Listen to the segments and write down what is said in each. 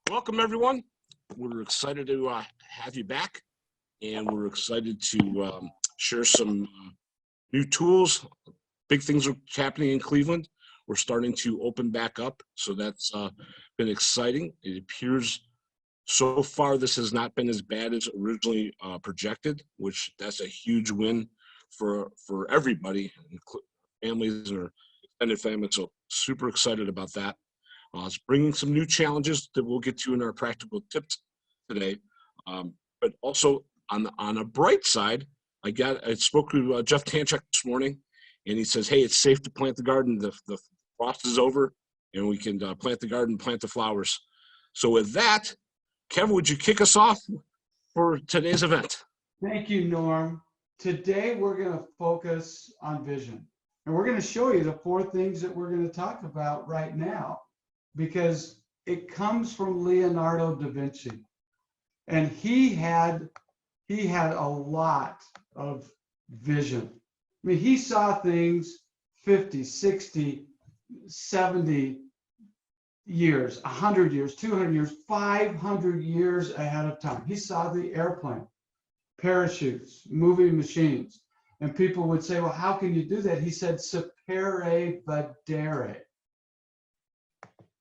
Welcome, everyone. We're excited to have you back, and we're excited to share some new tools. Big things are happening in Cleveland. We're starting to open back up, so that's been exciting. It appears so far this has not been as bad as originally projected, which that's a huge win for everybody, families or extended families. So super excited about that. It's bringing some new challenges that we'll get to in our practical tips today. But also on a bright side, I spoke to Jeff Tanchuk this morning, and he says, hey, it's safe to plant the garden. The frost is over, and we can plant the garden, plant the flowers. So with that, Kevin, would you kick us off for today's event? Thank you, Norm. Today, we're going to focus on vision. And we're going to show you the 4 things that we're going to talk about right now, because it comes from Leonardo DaVinci. And he had a lot of vision. I mean, he saw things 50, 60, 70 years, 100 years, 200 years, 500 years ahead of time. He saw the airplane, parachutes, moving machines. And people would say, well, how can you do that? He said, Sapere Vedere.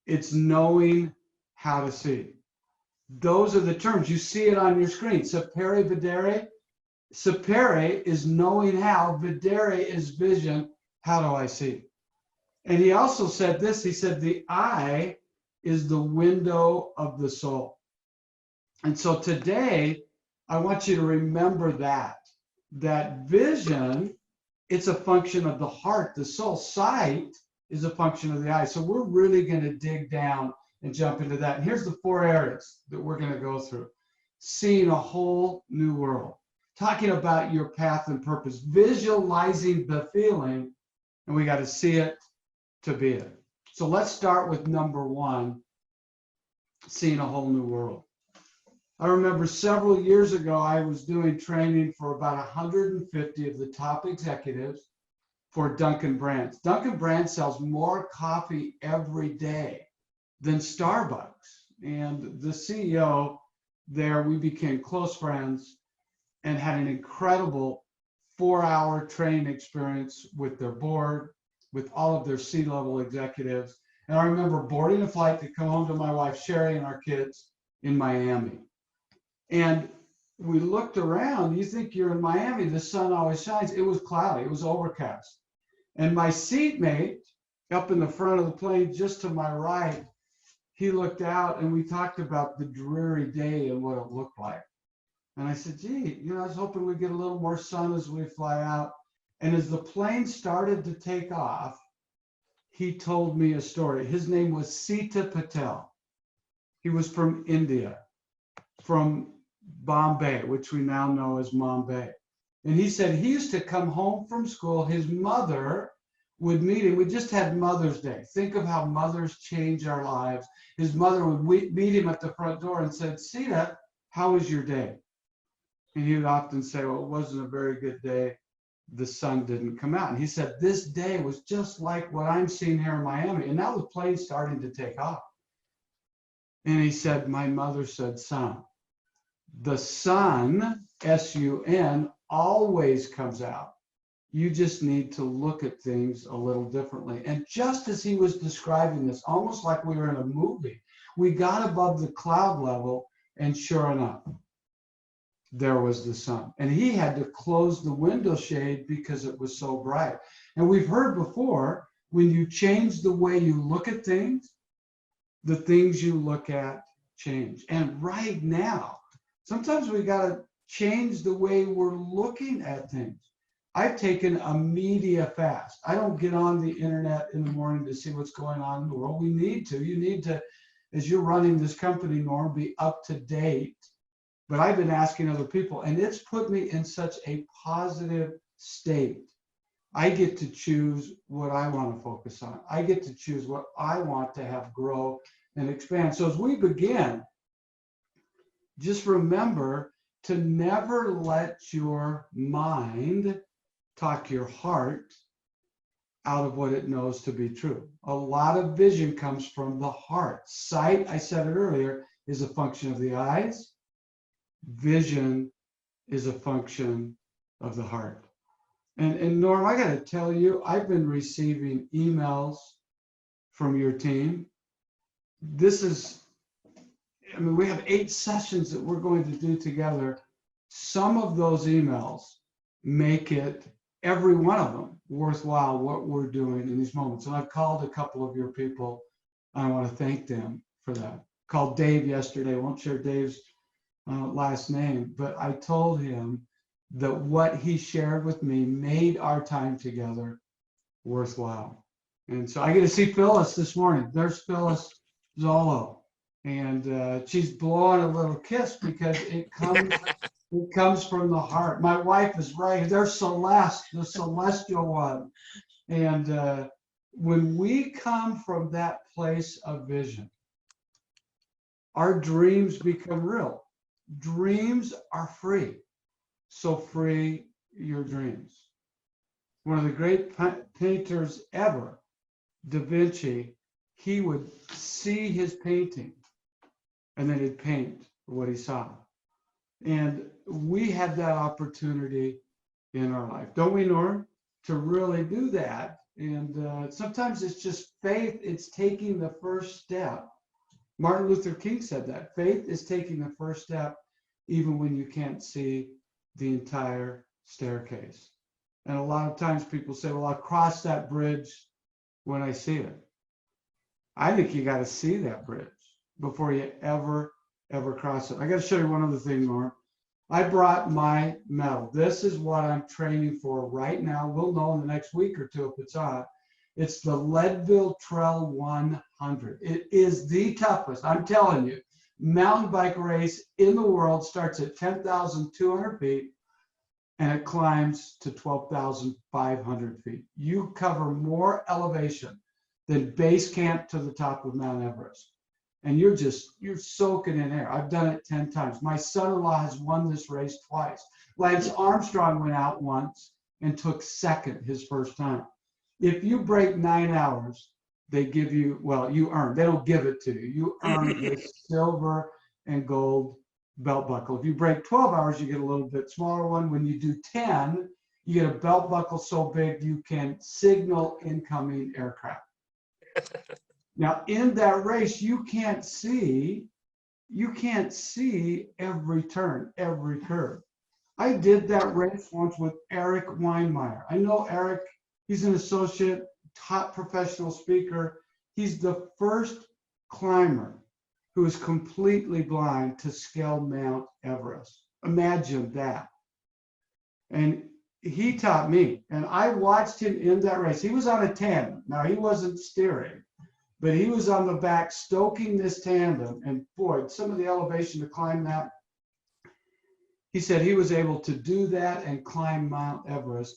It's knowing how to see. Those are the terms. You see it on your screen. Sapere Vedere. Sapere is knowing how. Vedere is vision. How do I see? And he also said this. He said, the eye is the window of the soul. And so today, I want you to remember that vision, it's a function of the heart, the soul. Sight is a function of the eye. So we're really going to dig down and jump into that. And here's the 4 areas that we're going to go through. Seeing a whole new world. Talking about your path and purpose. Visualizing the feeling. And we got to see it to be it. So let's start with number 1. Seeing a whole new world. I remember several years ago, I was doing training for about 150 of the top executives for Dunkin' Brands. Dunkin' Brands sells more coffee every day than Starbucks. And the CEO there, we became close friends and had an incredible 4-hour training experience with their board, with all of their C-level executives. And I remember boarding a flight to come home to my wife, Sherry, and our kids in Miami. And we looked around. You think you're in Miami, the sun always shines. It was cloudy, it was overcast. And my seatmate up in the front of the plane, just to my right, he looked out and we talked about the dreary day and what it looked like. And I said, gee, I was hoping we'd get a little more sun as we fly out. And as the plane started to take off, he told me a story. His name was Sita Patel. He was from India, from Bombay, which we now know as Mumbai. And he said he used to come home from school. His mother would meet him. We just had Mother's Day. Think of how mothers change our lives. His mother would meet him at the front door and said, Sita, how was your day? And he would often say, well, it wasn't a very good day. The sun didn't come out. And he said, this day was just like what I'm seeing here in Miami. And now the plane's starting to take off. And he said, my mother said, son, the sun, S-U-N, always comes out. You just need to look at things a little differently. And just as he was describing this, almost like we were in a movie, we got above the cloud level, and sure enough, there was the sun. And he had to close the window shade because it was so bright. And we've heard before, when you change the way you look at things, the things you look at change. And right now, sometimes we got to change the way we're looking at things. I've taken a media fast. I don't get on the internet in the morning to see what's going on in the world. We need to. You need to, as you're running this company, Norm, be up to date. But I've been asking other people, and it's put me in such a positive state. I get to choose what I want to focus on. I get to choose what I want to have grow and expand. So as we begin, just remember to never let your mind talk your heart out of what it knows to be true. A lot of vision comes from the heart. Sight, I said it earlier, is a function of the eyes. Vision is a function of the heart. And Norm, I got to tell you, I've been receiving emails from your team. This is, I mean, we have 8 sessions that we're going to do together. Some of those emails make it, every one of them, worthwhile what we're doing in these moments. And I've called a couple of your people. I want to thank them for that. Called Dave yesterday. I won't share Dave's last name, but I told him that what he shared with me made our time together worthwhile. And so I get to see Phyllis this morning. There's Phyllis Zolo, and she's blowing a little kiss because it comes from the heart. My wife is right. There's Celeste, the celestial one. And when we come from that place of vision, our dreams become real. Dreams are free. So free your dreams. One of the great painters ever, DaVinci, he would see his painting and then he'd paint what he saw. And we had that opportunity in our life, don't we, Norm, to really do that. And sometimes it's just faith. It's taking the first step. Martin Luther King said that. Faith is taking the first step even when you can't see the entire staircase. And a lot of times people say, well, I'll cross that bridge when I see it. I think you got to see that bridge before you ever cross it. I got to show you one other thing, Norm. I brought my medal. This is what I'm training for right now. We'll know in the next week or two if it's on. It's the Leadville Trail 100. It is the toughest, I'm telling you, mountain bike race in the world. Starts at 10,200 feet and it climbs to 12,500 feet. You cover more elevation than base camp to the top of Mount Everest. And you're soaking in air. I've done it 10 times. My son-in-law has won this race twice. Lance Armstrong went out once and took second his first time. If you break 9 hours, they give you, well, you earn, they don't give it to you. You earn the silver and gold belt buckle. If you break 12 hours, you get a little bit smaller one. When you do 10, you get a belt buckle so big you can signal incoming aircraft. Now, in that race, you can't see every turn, every curve. I did that race once with Eric Weinmeier. I know Eric, he's an associate, top professional speaker. He's the first climber who is completely blind to scale Mount Everest. Imagine that. And he taught me, and I watched him in that race. He was on a tandem. Now, he wasn't steering, but he was on the back stoking this tandem. And boy, some of the elevation to climb that. He said he was able to do that and climb Mount Everest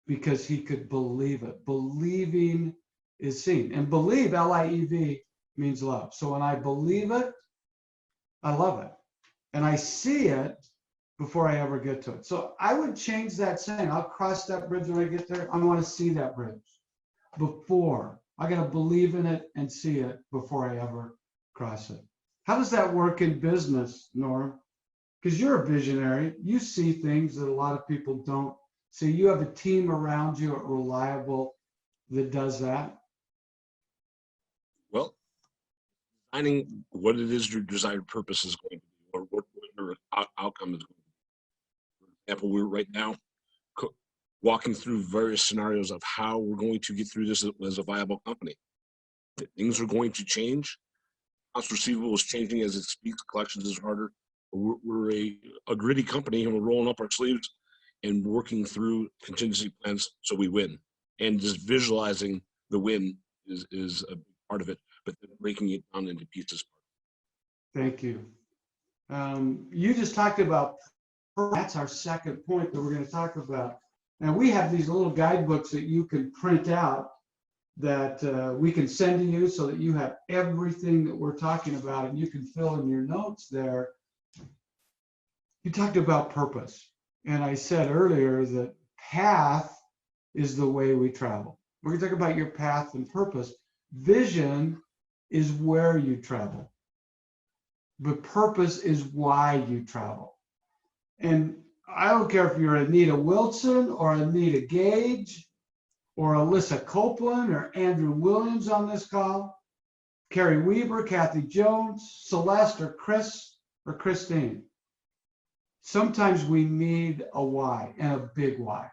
because he could believe it. Believing is seen. And believe, L-I-E-V, means love. So when I believe it, I love it. And I see it before I ever get to it. So I would change that saying. I'll cross that bridge when I get there. I want to see that bridge before. I got to believe in it and see it before I ever cross it. How does that work in business, Norm? Because you're a visionary. You see things that a lot of people don't see. You have a team around you at Reliable that does that. Well, finding what it is your desired purpose is going to be, or what your outcome is going to be. For example, we're right now walking through various scenarios of how we're going to get through this as a viable company. Things are going to change. Accounts receivable is changing as it speaks. Collections is harder. We're a gritty company, and we're rolling up our sleeves and working through contingency plans so we win. And just visualizing the win is a big part of it, but then breaking it down into pieces. Thank you. You just talked about, that's our second point that we're going to talk about. Now, we have these little guidebooks that you can print out that we can send to you so that you have everything that we're talking about and you can fill in your notes there. You talked about purpose. And I said earlier that path is the way we travel. We're going to talk about your path and purpose. Vision is where you travel. but purpose is why you travel. And I don't care if you're Anita Wilson or Anita Gage or Alyssa Copeland or Andrew Williams on this call, Carrie Weaver, Kathy Jones, Celeste or Chris or Christine. Sometimes we need a why, and a big why.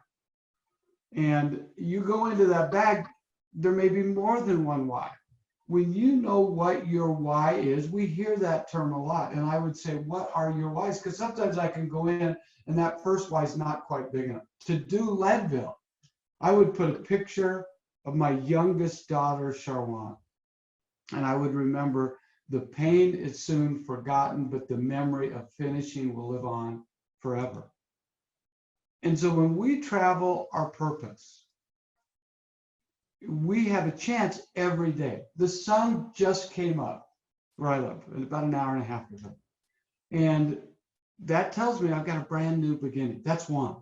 And you go into that bag, there may be more than one why. When you know what your why is, we hear that term a lot. And I would say, what are your whys? Because sometimes I can go in and that first why is not quite big enough. To do Leadville, I would put a picture of my youngest daughter, Charwan. And I would remember, the pain is soon forgotten, but the memory of finishing will live on forever. And so when we travel our purpose, we have a chance every day. The sun just came up where I live, about an hour and a half ago. And that tells me I've got a brand new beginning. That's one.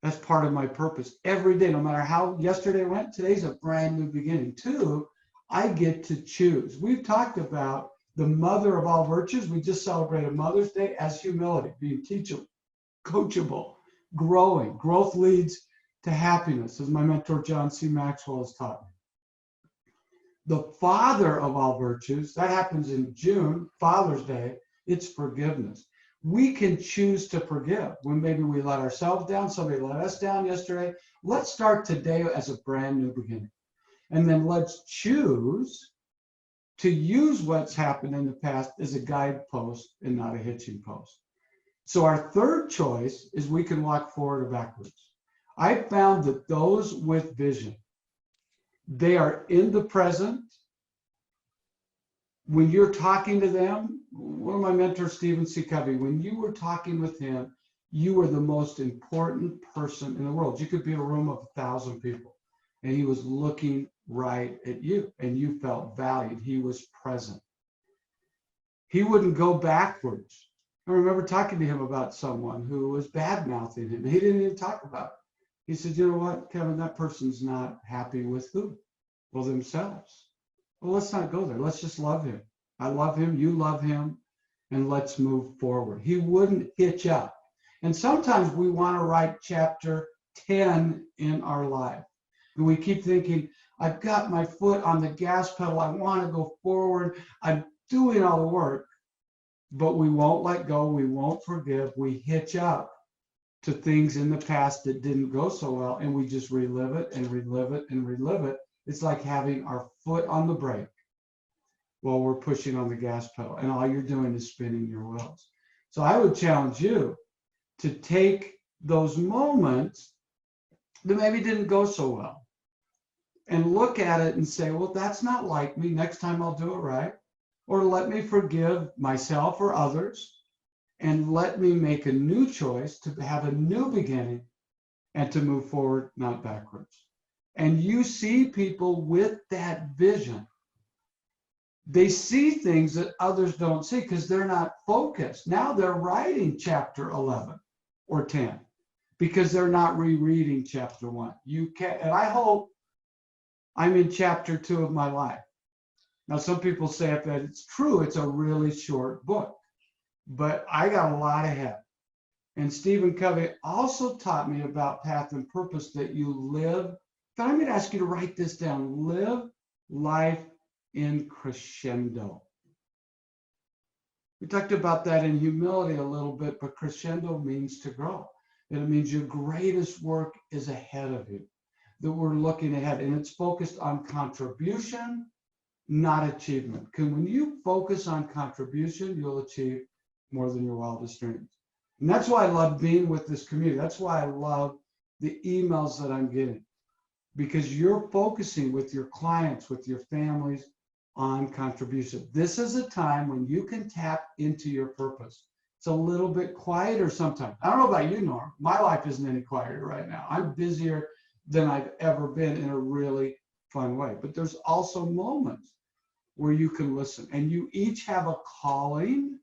That's part of my purpose. Every day, no matter how yesterday went, today's a brand new beginning. Two, I get to choose. We've talked about the mother of all virtues. We just celebrated Mother's Day as humility, being teachable, coachable, growing. Growth leads to happiness, as my mentor John C. Maxwell has taught me. The father of all virtues, that happens in June, Father's Day, it's forgiveness. We can choose to forgive when maybe we let ourselves down, somebody let us down yesterday. Let's start today as a brand new beginning. And then let's choose to use what's happened in the past as a guidepost and not a hitching post. So our third choice is we can walk forward or backwards. I found that those with vision, they are in the present. When you're talking to them, one of my mentors, Stephen C. Covey, when you were talking with him, you were the most important person in the world. You could be in a room of 1,000 people, and he was looking right at you, and you felt valued. He was present. He wouldn't go backwards. I remember talking to him about someone who was bad-mouthing him. He didn't even talk about it. He said, you know what, Kevin, that person's not happy with who? Well, themselves. Well, let's not go there. Let's just love him. I love him, you love him, and let's move forward. He wouldn't hitch up. And sometimes we want to write chapter 10 in our life. And we keep thinking, I've got my foot on the gas pedal. I want to go forward. I'm doing all the work, but we won't let go. We won't forgive. We hitch up to things in the past that didn't go so well, and we just relive it and relive it and relive it. It's like having our foot on the brake while we're pushing on the gas pedal, and all you're doing is spinning your wheels. So I would challenge you to take those moments that maybe didn't go so well and look at it and say, well, that's not like me. Next time I'll do it right. Or let me forgive myself or others, and let me make a new choice to have a new beginning and to move forward, not backwards. And you see people with that vision. They see things that others don't see because they're not focused. Now they're writing chapter 11 or 10 because they're not rereading chapter 1. You can, and I hope I'm in chapter 2 of my life. Now, some people say if that it's true, it's a really short book, but I got a lot ahead. And Stephen Covey also taught me about path and purpose, that you live. But I'm going to ask you to write this down. Live life in crescendo. We talked about that in humility a little bit, but crescendo means to grow. And it means your greatest work is ahead of you, that we're looking ahead. And it's focused on contribution, not achievement. Because when you focus on contribution, you'll achieve more than your wildest dreams. And that's why I love being with this community. That's why I love the emails that I'm getting, because you're focusing with your clients, with your families on contribution. This is a time when you can tap into your purpose. It's a little bit quieter sometimes. I don't know about you, Norm. My life isn't any quieter right now. I'm busier than I've ever been in a really fun way. But there's also moments where you can listen, and you each have a calling.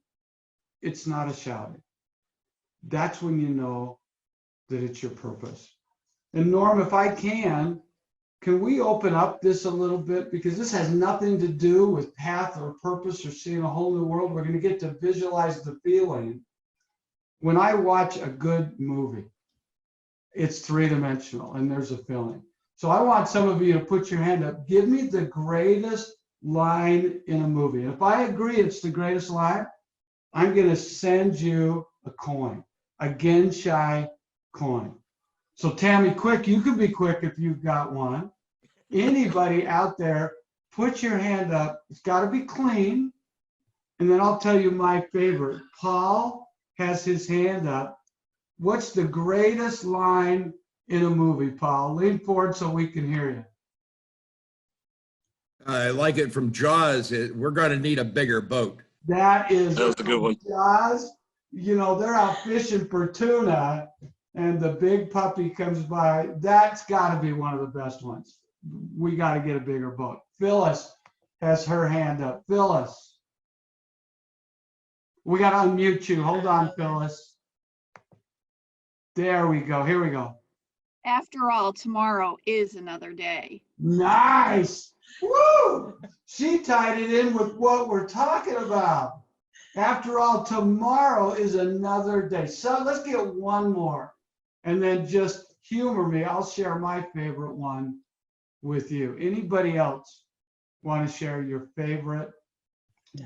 It's not a shouting. That's when you know that it's your purpose. And Norm, if I can, can we open up this a little bit? Because this has nothing to do with path or purpose or seeing a whole new world. We're going to get to visualize the feeling. When I watch a good movie, it's three-dimensional and there's a feeling. So I want some of you to put your hand up. Give me the greatest line in a movie. And if I agree it's the greatest line, I'm going to send you a coin, a Genshai coin. So Tammy, quick, you can be quick if you've got one. Anybody out there, put your hand up. It's got to be clean. And then I'll tell you my favorite. Paul has his hand up. What's the greatest line in a movie, Paul? Lean forward so we can hear you. I like it from Jaws. We're going to need a bigger boat. That was a good one. Jaws. You know, they're out fishing for tuna and the big puppy comes by. That's got to be one of the best ones. We got to get a bigger boat. Phyllis has her hand up. Phyllis. We got to unmute you. Hold on, Phyllis. There we go. Here we go. After all, tomorrow is another day. Nice. Woo! She tied it in with what we're talking about. After all, tomorrow is another day. So let's get one more and then just humor me. I'll share my favorite one with you. Anybody else want to share your favorite?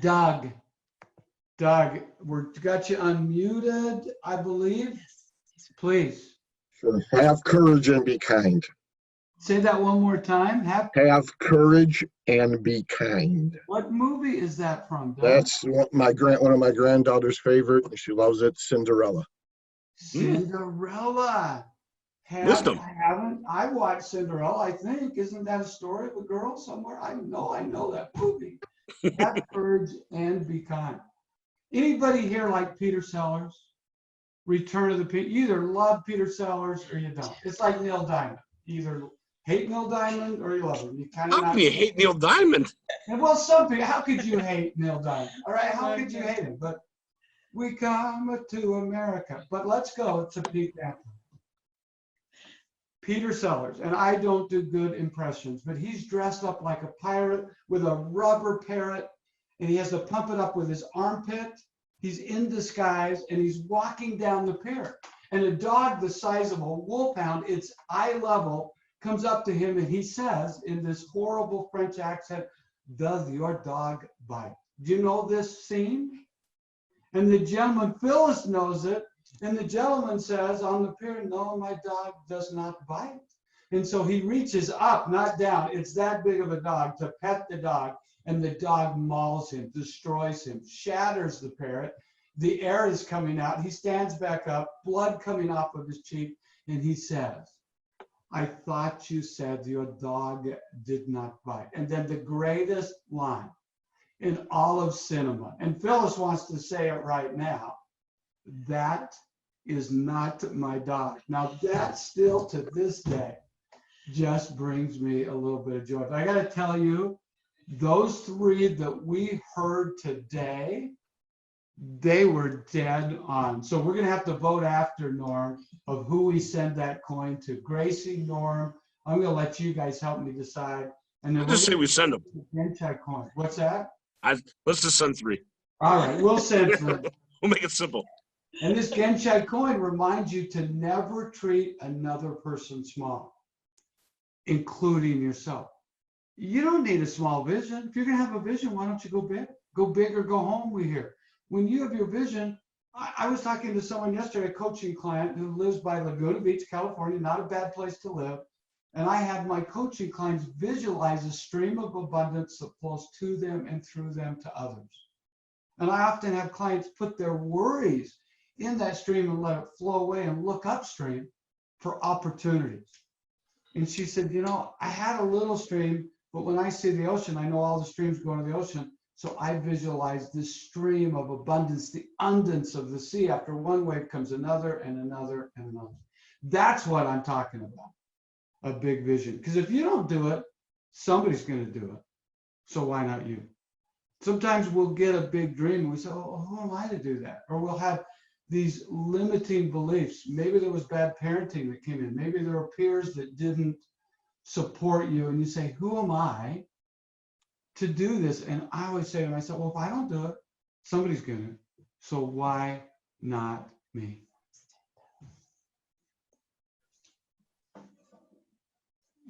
Doug. Doug, we've got you unmuted, I believe. Please. Sure. Have courage and be kind. Say that one more time. Have courage and be kind. What movie is that from, Doug? That's one of my granddaughter's favorite. She loves it. Cinderella. Cinderella. Wisdom. I watched Cinderella, I think. Isn't that a story of a girl somewhere? I know that movie. Have courage and be kind. Anybody here like Peter Sellers? Return of the King. You either love Peter Sellers or you don't. It's like Neil Diamond. You either hate Neil Diamond or you love him. You kind of How can you hate Neil Diamond? And well, some people, how could you hate Neil Diamond? All right, how could you hate him? But we come to America. But let's go to Pete Anthem. Peter Sellers, and I don't do good impressions, but he's dressed up like a pirate with a rubber parrot, and he has to pump it up with his armpit. He's in disguise, and he's walking down the pier. And a dog the size of a wolfhound, it's eye level, comes up to him, and he says in this horrible French accent, "Does your dog bite?" Do you know this scene? And the gentleman, Phyllis, knows it. And the gentleman says on the pier, "No, my dog does not bite." And so he reaches up, not down. It's that big of a dog to pet the dog. And the dog mauls him, destroys him, shatters the parrot. The air is coming out. He stands back up, blood coming off of his cheek. And he says, "I thought you said your dog did not bite." And then the greatest line in all of cinema. And Phyllis wants to say it right now. "That is not my dog." Now that still to this day just brings me a little bit of joy. But I got to tell you, those three that we heard today, they were dead on. So we're going to have to vote after, Norm, of who we send that coin to. Gracie, Norm, I'm going to let you guys help me decide. And then I just say we send them. Genshai coin. What's that? Let's just send 3. All right, we'll send 3. We'll make it simple. And this Genshai coin reminds you to never treat another person small, including yourself. You don't need a small vision. If you're going to have a vision, why don't you go big? Go big or go home, we hear. When you have your vision, I was talking to someone yesterday, a coaching client who lives by Laguna Beach, California, not a bad place to live. And I had my coaching clients visualize a stream of abundance that flows to them and through them to others. And I often have clients put their worries in that stream and let it flow away and look upstream for opportunities. And she said, "You know, I had a little stream, but when I see the ocean, I know all the streams go into the ocean. So I visualize this stream of abundance, the abundance of the sea. After one wave comes another and another and another." That's what I'm talking about, a big vision. Because if you don't do it, somebody's going to do it. So why not you? Sometimes we'll get a big dream and we say, "Oh, who am I to do that?" Or we'll have these limiting beliefs. Maybe there was bad parenting that came in. Maybe there were peers that didn't support you, and you say, who am I to do this? And I always say to myself, well, if I don't do it, somebody's going to. So why not me?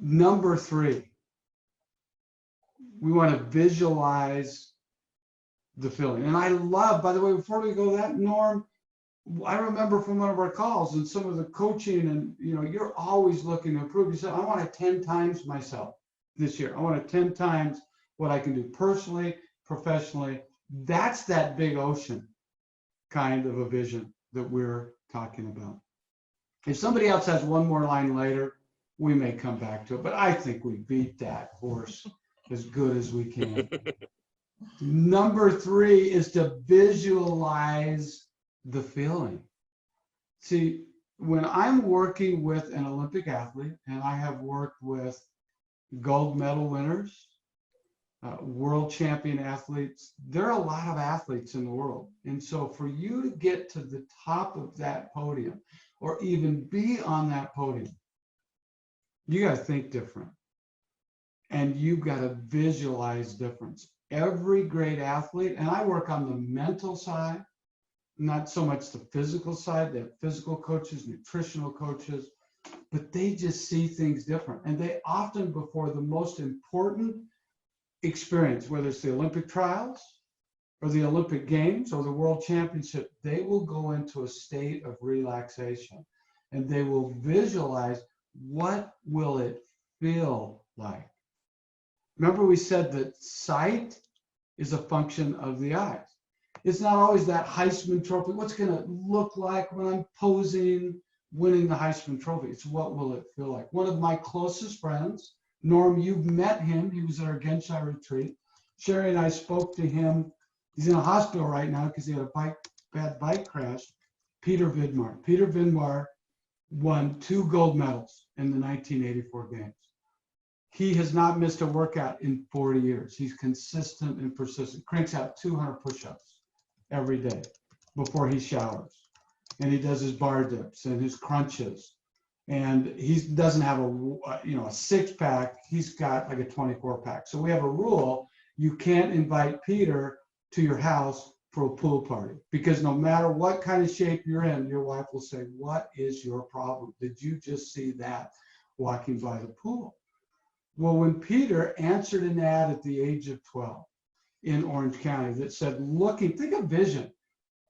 Number 3, we want to visualize the feeling. And I love, by the way, before we go that, Norm, I remember from one of our calls and some of the coaching, and you're always looking to improve. You said, I want to 10 times myself this year. I want to 10 times what I can do personally, professionally. That's that big ocean kind of a vision that we're talking about. If somebody else has one more line later, we may come back to it, but I think we beat that horse as good as we can. Number 3 is to visualize the feeling. See, when I'm working with an Olympic athlete, and I have worked with gold medal winners, world champion athletes, there are a lot of athletes in the world. And so for you to get to the top of that podium, or even be on that podium, you got to think different. And you've got to visualize difference. Every great athlete, and I work on the mental side, not so much the physical side. They have physical coaches, nutritional coaches, but they just see things different. And they often, before the most important experience, whether it's the Olympic trials or the Olympic Games or the World Championship, they will go into a state of relaxation, and they will visualize, what will it feel like? Remember, we said that sight is a function of the eyes. It's not always that Heisman Trophy. What's going to look like when I'm posing, winning the Heisman Trophy? It's what will it feel like? One of my closest friends, Norm, you've met him. He was at our Genshai retreat. Sherry and I spoke to him. He's in a hospital right now because he had a bad bike crash. Peter Vidmar. Peter Vidmar won 2 gold medals in the 1984 games. He has not missed a workout in 40 years. He's consistent and persistent. Cranks out 200 push-ups every day before he showers. And he does his bar dips and his crunches. And he doesn't have a 6-pack. He's got like a 24-pack. So we have a rule: you can't invite Peter to your house for a pool party, because no matter what kind of shape you're in, your wife will say, what is your problem? Did you just see that walking by the pool? Well, when Peter answered an ad at the age of 12 in Orange County that said, think of vision.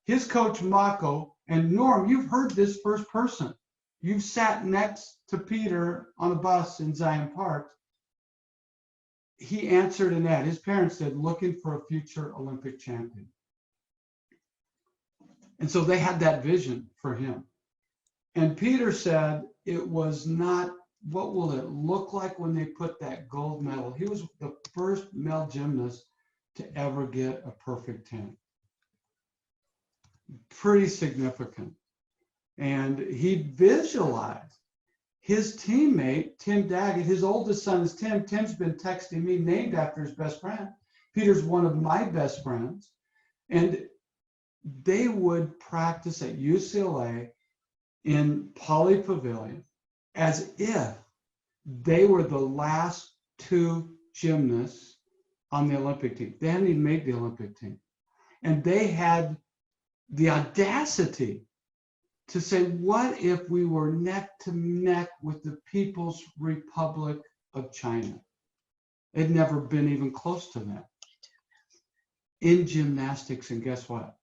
His coach, Mako, and Norm, you've heard this first person. You've sat next to Peter on a bus in Zion Park. He answered an ad. His parents said, looking for a future Olympic champion. And so they had that vision for him. And Peter said it was not, what will it look like when they put that gold medal? He was the first male gymnast to ever get a perfect 10. Pretty significant. And he visualized his teammate, Tim Daggett. His oldest son is Tim. Tim's been texting me, named after his best friend. Peter's one of my best friends. And they would practice at UCLA in Poly Pavilion as if they were the last 2 gymnasts on the Olympic team. They hadn't even made the Olympic team. And they had the audacity to say, what if we were neck to neck with the People's Republic of China? They'd never been even close to that in gymnastics. And guess what?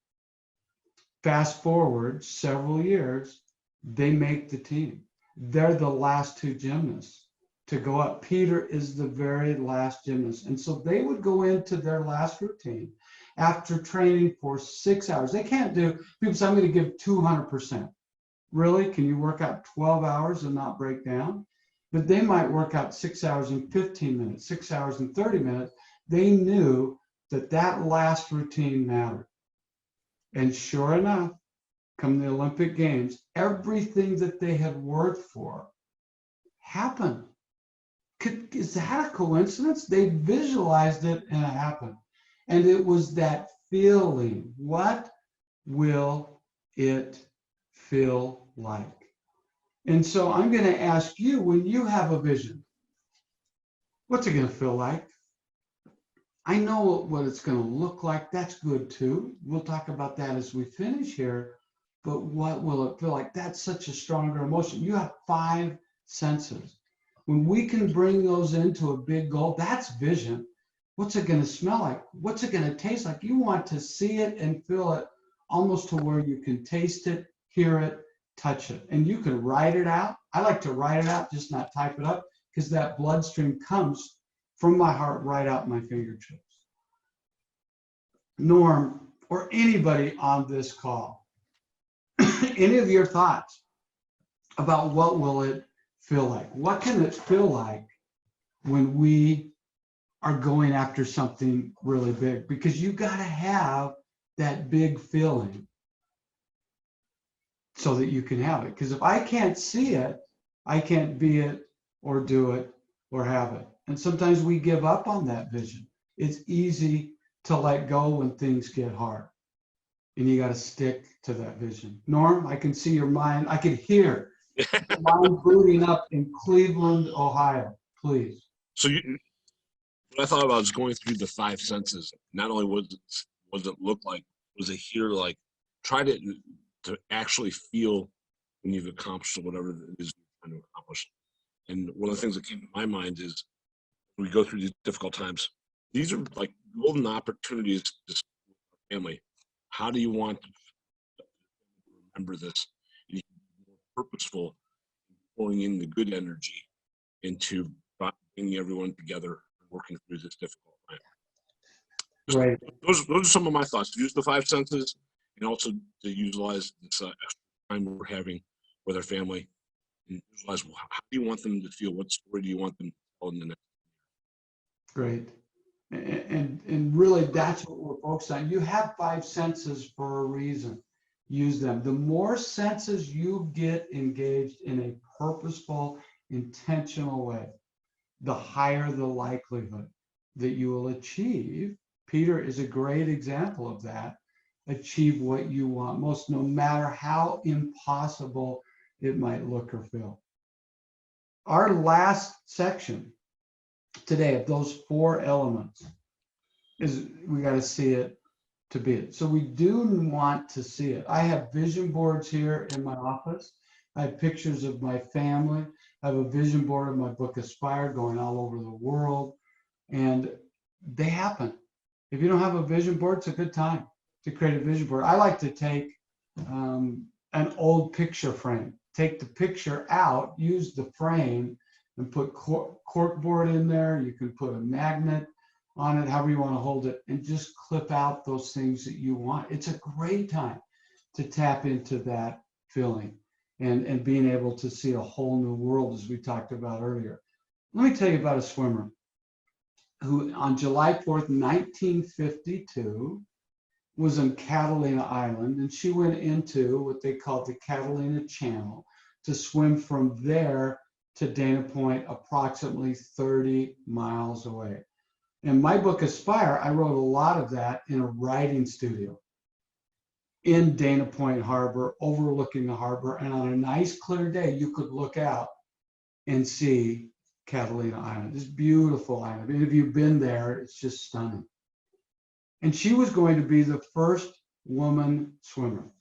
Fast forward several years, they make the team. They're the last 2 gymnasts to go up. Peter is the very last gymnast. And so they would go into their last routine after training for 6 hours. They can't do, people say, I'm going to give 200%. Really? Can you work out 12 hours and not break down? But they might work out 6 hours and 15 minutes, 6 hours and 30 minutes. They knew that that last routine mattered. And sure enough, come the Olympic Games, everything that they had worked for happened. Is that a coincidence? They visualized it and it happened. And it was that feeling. What will it feel like? And so I'm going to ask you, when you have a vision, What's it going to feel like? I know what it's going to look like. That's good too. We'll talk about that as we finish here. But what will it feel like? That's such a stronger emotion. You have 5 senses. When we can bring those into a big goal, that's vision. What's it going to smell like? What's it going to taste like? You want to see it and feel it almost to where you can taste it, hear it, touch it. And you can write it out. I like to write it out, just not type it up, because that bloodstream comes from my heart right out my fingertips. Norm, or anybody on this call, any of your thoughts about what will it feel like? What can it feel like when we are going after something really big? Because you got to have that big feeling so that you can have it. Because if I can't see it, I can't be it or do it or have it. And sometimes we give up on that vision. It's easy to let go when things get hard. And you got to stick to that vision. Norm, I can see your mind. I can hear your mind booting up in Cleveland, Ohio. Please. So what I thought about was going through the 5 senses. Not only what it look like, was it hear like, try to actually feel when you've accomplished whatever it is you're trying to accomplish. And one of the things that came to my mind is when we go through these difficult times, these are like golden opportunities to support our family. How do you want to remember this? And you can be more purposeful, pouring in the good energy into bringing everyone together and working through this difficult time. Right. Those are some of my thoughts. Use the 5 senses and also to utilize this extra time we're having with our family and visualize, well, how do you want them to feel? What story do you want them to tell in the next year? Great. And really, that's what we're focused on. You have 5 senses for a reason. Use them. The more senses you get engaged in a purposeful, intentional way, the higher the likelihood that you will achieve. Peter is a great example of that. Achieve what you want most, no matter how impossible it might look or feel. Our last section today of those 4 elements is we got to see it to be it. So we do want to see it. I have vision boards here in my office. I have pictures of my family. I have a vision board of my book Aspire going all over the world, and they happen. If you don't have a vision board, it's a good time to create a vision board. I like to take an old picture frame, take the picture out, use the frame, and put cork board in there. You can put a magnet on it, however you want to hold it, and just clip out those things that you want. It's a great time to tap into that feeling and being able to see a whole new world, as we talked about earlier. Let me tell you about a swimmer who on July 4th, 1952, was on Catalina Island, and she went into what they called the Catalina Channel to swim from there to Dana Point, approximately 30 miles away. In my book, Aspire, I wrote a lot of that in a writing studio in Dana Point Harbor, overlooking the harbor. And on a nice, clear day, you could look out and see Catalina Island, this beautiful island. And if you've been there, it's just stunning. And she was going to be the first woman swimmer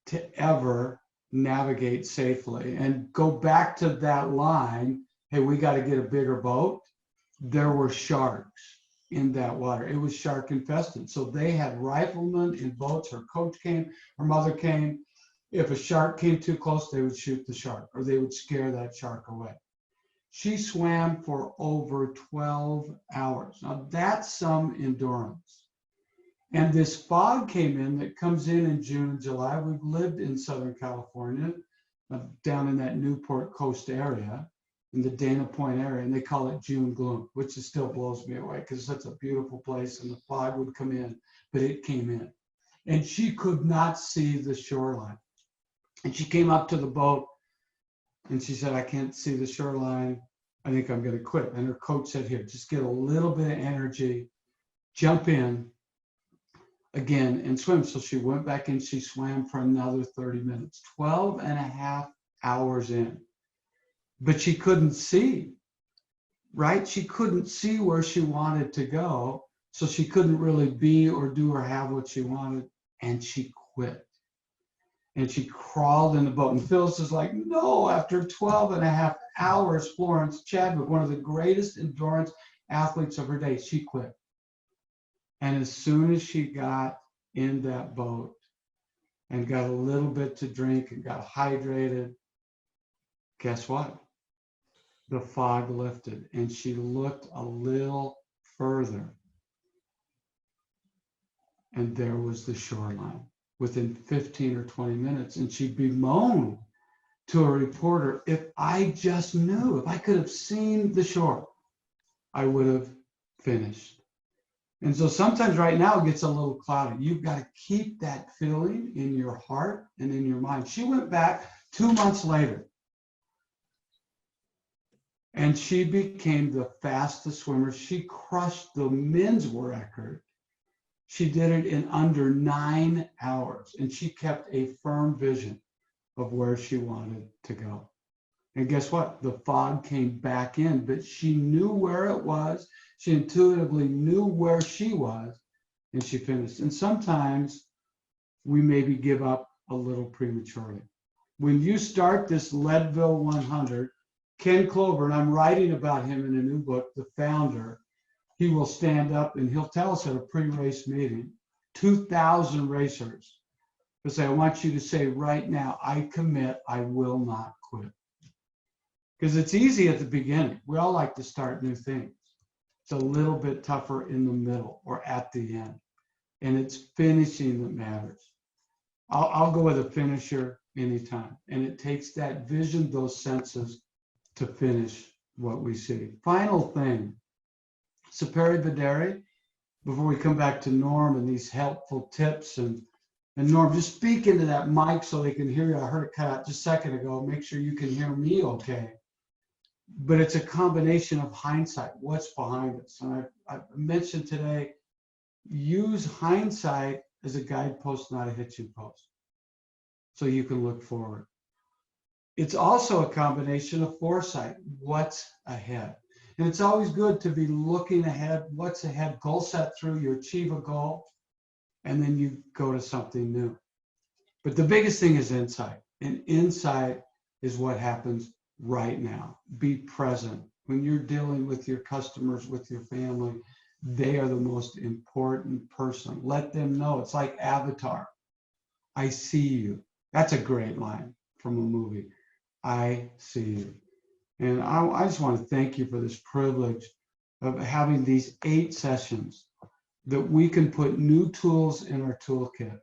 to ever navigate safely. And go back to that line, hey, we got to get a bigger boat. There were sharks in that water. It was shark infested. So they had riflemen in boats. Her coach came, her mother came. If a shark came too close, they would shoot the shark or they would scare that shark away. She swam for over 12 hours. Now that's some endurance. And this fog came in that comes in June and July. We've lived in Southern California, down in that Newport Coast area, in the Dana Point area, and they call it June gloom, which is still blows me away because it's such a beautiful place and the fog would come in, but it came in. And she could not see the shoreline. And she came up to the boat and she said, I can't see the shoreline. I think I'm going to quit. And her coach said, here, just get a little bit of energy, jump in again and swim. So she went back and she swam for another 30 minutes, 12 and a half hours in. But she couldn't see right? She couldn't see where she wanted to go, so she couldn't really be or do or have what she wanted, and she quit. And she crawled in the boat. And Phyllis is like, no, after 12 and a half hours, Florence Chadwick, one of the greatest endurance athletes of her day, she quit. And as soon as she got in that boat and got a little bit to drink and got hydrated, guess what? The fog lifted and she looked a little further. And there was the shoreline within 15 or 20 minutes. And she bemoaned to a reporter, if I just knew, if I could have seen the shore, I would have finished. And so sometimes right now it gets a little cloudy. You've got to keep that feeling in your heart and in your mind. She went back 2 months later and she became the fastest swimmer. She crushed the men's record. She did it in under 9 hours, and she kept a firm vision of where she wanted to go. And guess what? The fog came back in, but she knew where it was. She intuitively knew where she was, and she finished. And sometimes we maybe give up a little prematurely. When you start this Leadville 100, Ken Clover, and I'm writing about him in a new book, The Founder, he will stand up and he'll tell us at a pre-race meeting, 2,000 racers, he'll say, I want you to say right now, I commit, I will not quit. Because it's easy at the beginning. We all like to start new things. It's a little bit tougher in the middle or at the end. And it's finishing that matters. I'll go with a finisher anytime. And it takes that vision, those senses to finish what we see. Final thing, Sapere Vedere, before we come back to Norm and these helpful tips. And Norm, just speak into that mic so they can hear you. I heard it cut out just a second ago. Make sure you can hear me okay. But it's a combination of hindsight, what's behind us. And I mentioned today, use hindsight as a guidepost, not a hitching post, so you can look forward. It's also a combination of foresight, what's ahead. And it's always good to be looking ahead, what's ahead, goal set through, you achieve a goal, and then you go to something new. But the biggest thing is insight. And insight is what happens right now. Be present. When you're dealing with your customers, with your family, they are the most important person. Let them know. It's like Avatar. I see you. That's a great line from a movie. I see you. And I just want to thank you for this privilege of having these 8 sessions that we can put new tools in our toolkit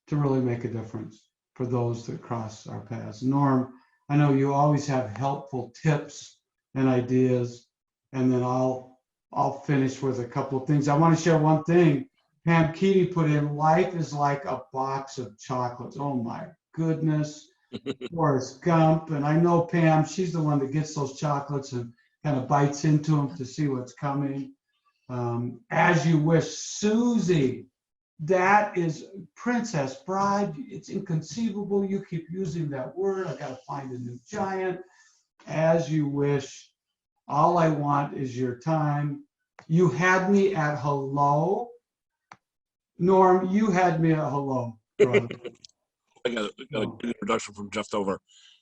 to really make a difference for those that cross our paths. Norm, I know you always have helpful tips and ideas, and then I'll finish with a couple of things. I want to share one thing. Pam Keaty put in, life is like a box of chocolates. Oh my goodness. Forrest Gump. And I know Pam, she's the one that gets those chocolates and kind of bites into them to see what's coming. As you wish. Susie, that is Princess Bride. It's inconceivable. You keep using that word. I got to find a new giant. As you wish. All I want is your time. You had me at hello. Norm, you had me at hello, brother. I got a good introduction from Jeff Dover.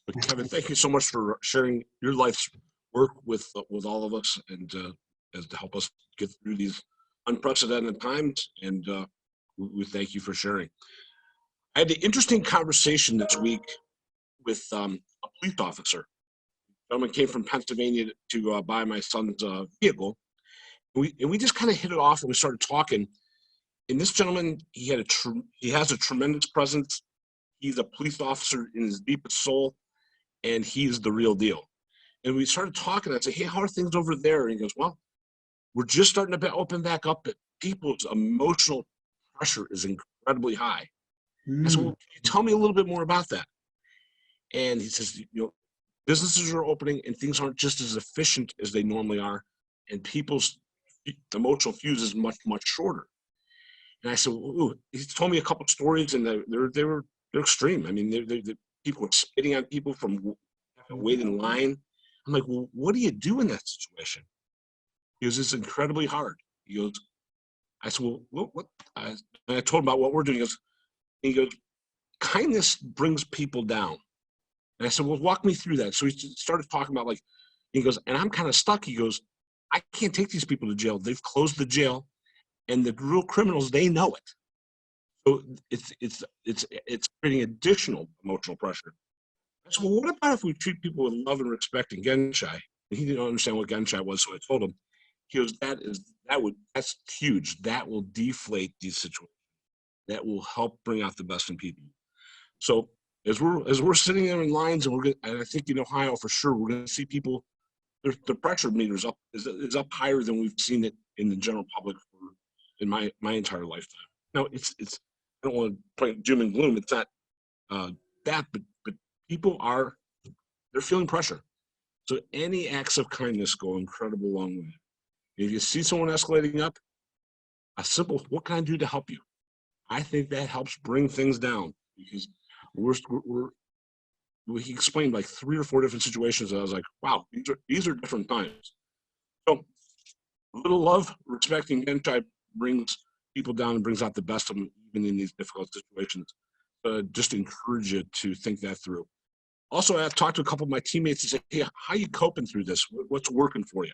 But Kevin, thank you so much for sharing your life's work with all of us and as to help us get through these unprecedented times. And we thank you for sharing. I had an interesting conversation this week with a police officer. A gentleman came from Pennsylvania to buy my son's vehicle. And we just kind of hit it off and we started talking. And this gentleman, he has a tremendous presence. He's a police officer in his deepest soul, and he's the real deal. And we started talking. I said, hey, how are things over there? And he goes, well, we're just starting to open back up, but people's emotional pressure is incredibly high. I said, well, can you tell me a little bit more about that? And he says, businesses are opening and things aren't just as efficient as they normally are, and people's emotional fuse is much, much shorter. And I said, ooh. He told me a couple of stories, and they're extreme. I mean, people were spitting on people from waiting in line. I'm like, well, what do you do in that situation? He goes, it's incredibly hard. He goes, I said, well, what? And I told him about what we're doing. He goes, kindness brings people down. And I said, well, walk me through that. So he started talking about, like, he goes, and I'm kind of stuck. He goes, I can't take these people to jail. They've closed the jail, and the real criminals, they know it. So it's creating additional emotional pressure. I said, well, what about if we treat people with love and respect and Genshai? And he didn't understand what Genshai was, so I told him. He goes, that's huge. That will deflate these situations. That will help bring out the best in people. So as we're sitting there in lines, and I think in Ohio for sure, we're going to see people. The pressure meters is up higher than we've seen it in the general public in my entire lifetime. Now I don't want to play doom and gloom. It's not that, but people they're feeling pressure. So any acts of kindness go an incredible long way. If you see someone escalating up, a simple, what can I do to help you? I think that helps bring things down, because he explained like 3 or 4 different situations. And I was like, wow, these are different times. So a little love, respecting Genshai brings people down and brings out the best of them, even in these difficult situations. Just encourage you to think that through. Also, I've talked to a couple of my teammates and said, hey, how are you coping through this? What's working for you?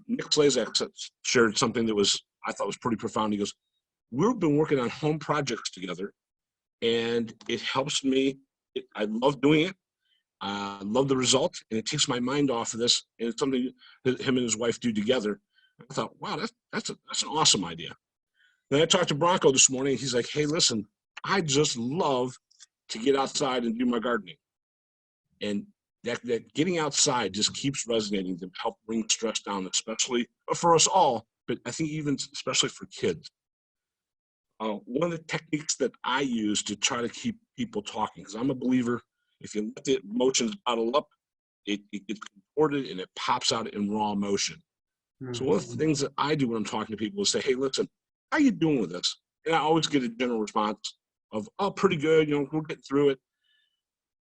Nick Slazak shared something that I thought was pretty profound. He goes, we've been working on home projects together, and it helps me. I love doing it. I love the result, and it takes my mind off of this. And it's something that him and his wife do together. I thought, wow, that's an awesome idea. Then I talked to Bronco this morning. He's like, hey, listen, I just love to get outside and do my gardening. And that getting outside just keeps resonating to help bring stress down, especially for us all, but I think even especially for kids. One of the techniques that I use to try to keep people talking, because I'm a believer, if you let the emotions bottle up, it gets contorted and it pops out in raw emotion. So one of the things that I do when I'm talking to people is say, hey, listen, how you doing with this? And I always get a general response of, oh, pretty good, we're getting through it.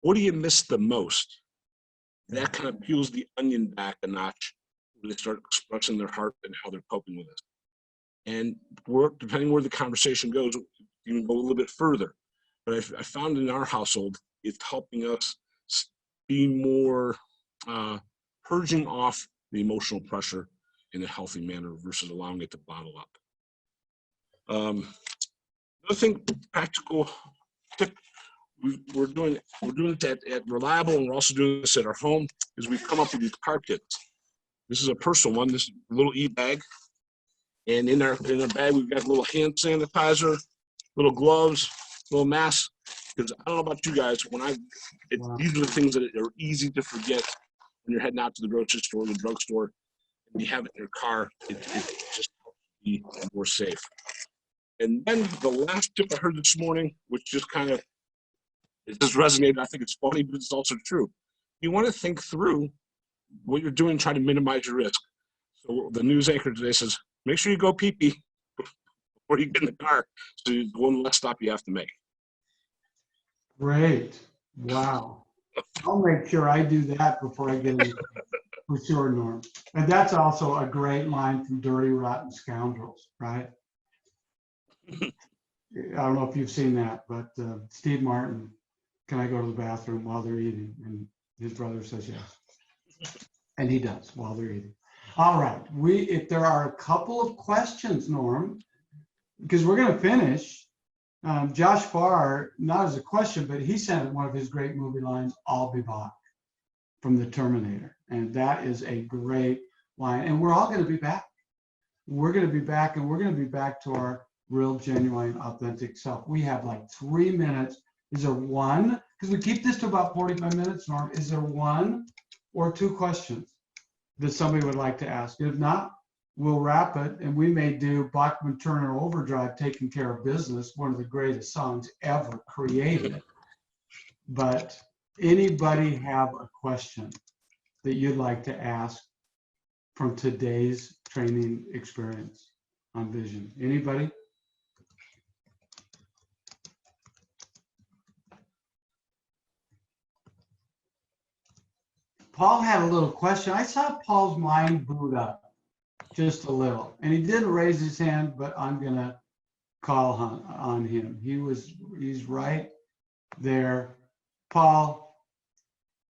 What do you miss the most? That kind of peels the onion back a notch when they start expressing their heart and how they're coping with it. And depending where the conversation goes, you can go a little bit further. But I found in our household, it's helping us be more purging off the emotional pressure in a healthy manner versus allowing it to bottle up. Another thing, practical tip, we're doing it at Reliable, and we're also doing this at our home, is we've come up with these car kits. This is a personal one, this little e-bag. And in our bag, we've got a little hand sanitizer, little gloves, little mask. Because I don't know about you guys, these are the things that are easy to forget when you're heading out to the grocery store or the drugstore, and you have it in your car. It just helps be more safe. And then the last tip I heard this morning, which just it just resonated. I think it's funny, but it's also true. You want to think through what you're doing, try to minimize your risk. So the news anchor today says, make sure you go pee-pee before you get in the car. So one less stop you have to make. Great. Wow. I'll make sure I do that before I get in the car, for sure, Norm. And that's also a great line from Dirty Rotten Scoundrels, right? I don't know if you've seen that, but Steve Martin, can I go to the bathroom while they're eating? And his brother says yes. And he does while they're eating. All right. If there are a couple of questions, Norm, because we're going to finish. Josh Farr, not as a question, but he sent one of his great movie lines, I'll be back, from the Terminator. And that is a great line. And we're all going to be back. We're going to be back, and we're going to be back to our real, genuine, authentic self. We have like 3 minutes. Is there one? Because we keep this to about 45 minutes, Norm. Is there one or two questions that somebody would like to ask? If not, we'll wrap it, and we may do Bachman Turner Overdrive, Taking Care of Business, one of the greatest songs ever created. But anybody have a question that you'd like to ask from today's training experience on vision? Anybody? Paul had a little question. I saw Paul's mind boot up. just a little. And he didn't raise his hand, but I'm gonna call on him. He's right there. Paul,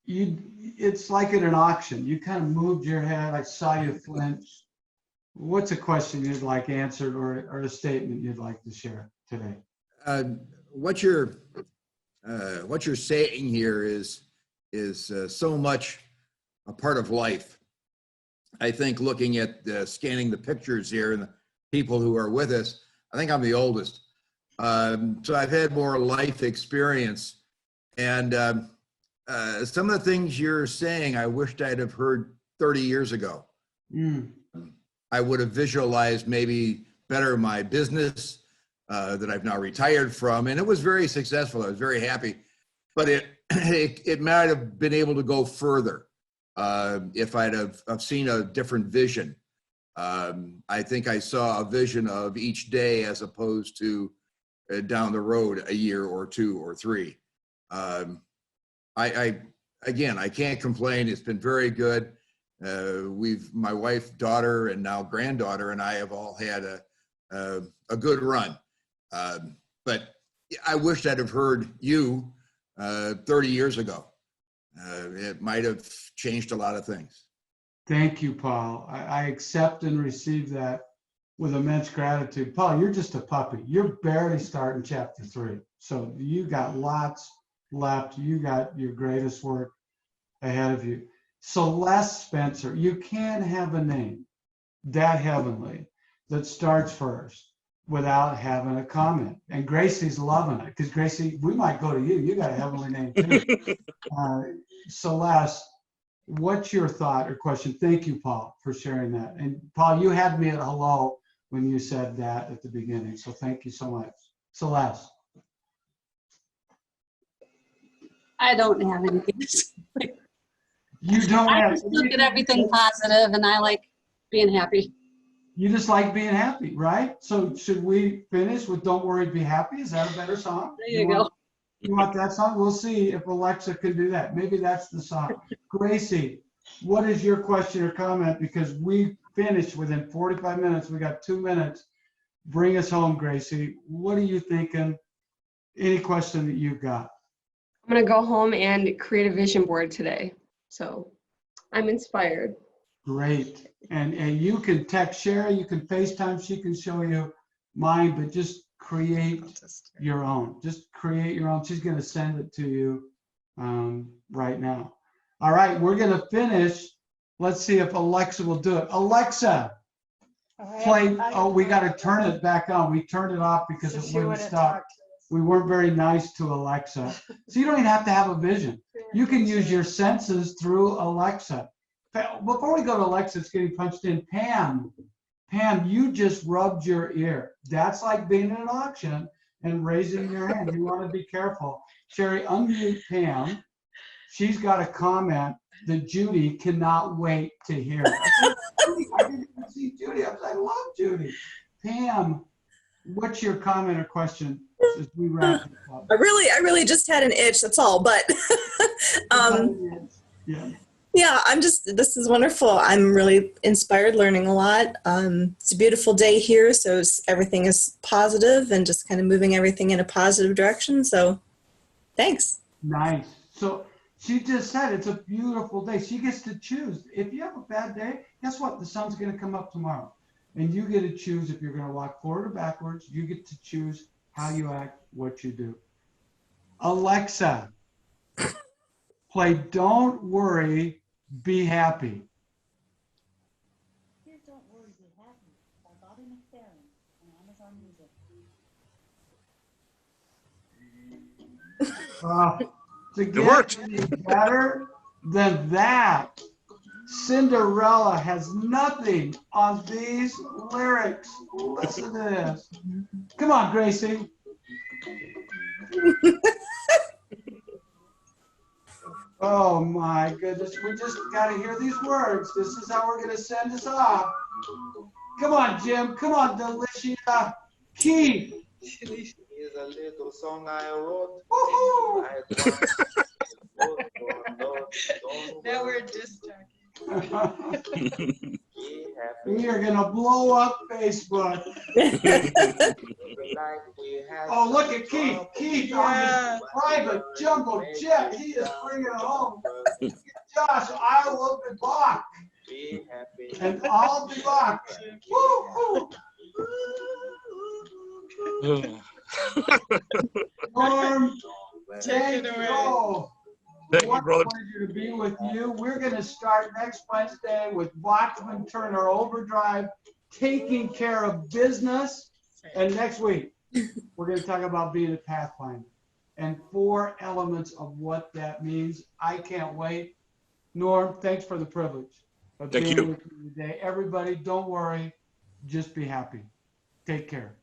it's like at an auction. You kind of moved your head. I saw you flinch. What's a question you'd like answered or a statement you'd like to share today? What you're saying here is so much a part of life. I think looking at scanning the pictures here and the people who are with us, I think I'm the oldest. So I've had more life experience, and some of the things you're saying, I wished I'd have heard 30 years ago. I would have visualized maybe better my business that I've now retired from, and it was very successful. I was very happy, but it might have been able to go further if I'd have seen a different vision. I think I saw a vision of each day as opposed to down the road a year or two or three. Again, I can't complain. It's been very good. My wife, daughter, and now granddaughter and I have all had a good run. But I wished I'd have heard you 30 years ago. It might have changed a lot of things. Thank you, Paul. I accept and receive that with immense gratitude. Paul, you're just a puppy. You're barely starting chapter 3. So you got lots left. You got your greatest work ahead of you. Celeste Spencer, you can't have a name that heavenly that starts first without having a comment. And Gracie's loving it because Gracie, we might go to you. You got a heavenly name too. Celeste, what's your thought or question? Thank you, Paul, for sharing that. And Paul, you had me at hello when you said that at the beginning. So thank you so much. Celeste. I don't have anything. You don't I have just look at everything positive and I like being happy. You just like being happy, right? So should we finish with Don't Worry, Be Happy? Is that a better song? There you go. You want that song? We'll see if Alexa can do that. Maybe that's the song. Gracie, what is your question or comment? Because we finished within 45 minutes. We got 2 minutes. Bring us home, Gracie. What are you thinking? Any question that you've got? I'm gonna go home and create a vision board today. So I'm inspired. Great. And you can text Sherry, you can FaceTime, she can show you mine, but just create your own. Just create your own. She's going to send it to you right now. All right, we're going to finish. Let's see if Alexa will do it. Alexa, play. Oh, we got to turn it back on. We turned it off because it wouldn't stop. We weren't very nice to Alexa. So you don't even have to have a vision. You can use your senses through Alexa. Before we go to Alexa, it's getting punched in. Pam, you just rubbed your ear. That's like being at an auction and raising your hand. You want to be careful. Sherry, unmute Pam. She's got a comment that Judy cannot wait to hear. I didn't even see Judy. I love Judy. Pam, what's your comment or question as we wrap this up? I really just had an itch, that's all. But yeah, this is wonderful. I'm really inspired, learning a lot. It's a beautiful day here, so everything is positive and just kind of moving everything in a positive direction. So thanks. Nice. So she just said it's a beautiful day. She gets to choose. If you have a bad day, guess what? The sun's going to come up tomorrow. And you get to choose if you're going to walk forward or backwards. You get to choose how you act, what you do. Alexa, play Don't Worry, Be Happy. Here's Don't Worry, Be Happy by Bobby McFerrin on Amazon Music. To get any better than that, Cinderella has nothing on these lyrics. Listen to this. Come on, Gracie. Oh my goodness, we just got to hear these words. This is how we're going to send us off. Come on, Jim. Come on, Delicia. Keith. Is a little song I wrote. Now we're just talking. We are gonna blow up Facebook. Oh, look at Keith. Keith on his private jumbo jet. He is bringing it home. Josh, I will be back. And I'll be back. Woo-hoo. Norm, thank you. Thank you, What a brother. pleasure to be with you. We're going to start next Wednesday with Bachman Turner Overdrive, taking care of business. And next week, we're going to talk about being a pathfinder and 4 elements of what that means. I can't wait. Norm, thanks for the privilege of Thank being you. with you today. Everybody, don't worry. Just be happy. Take care.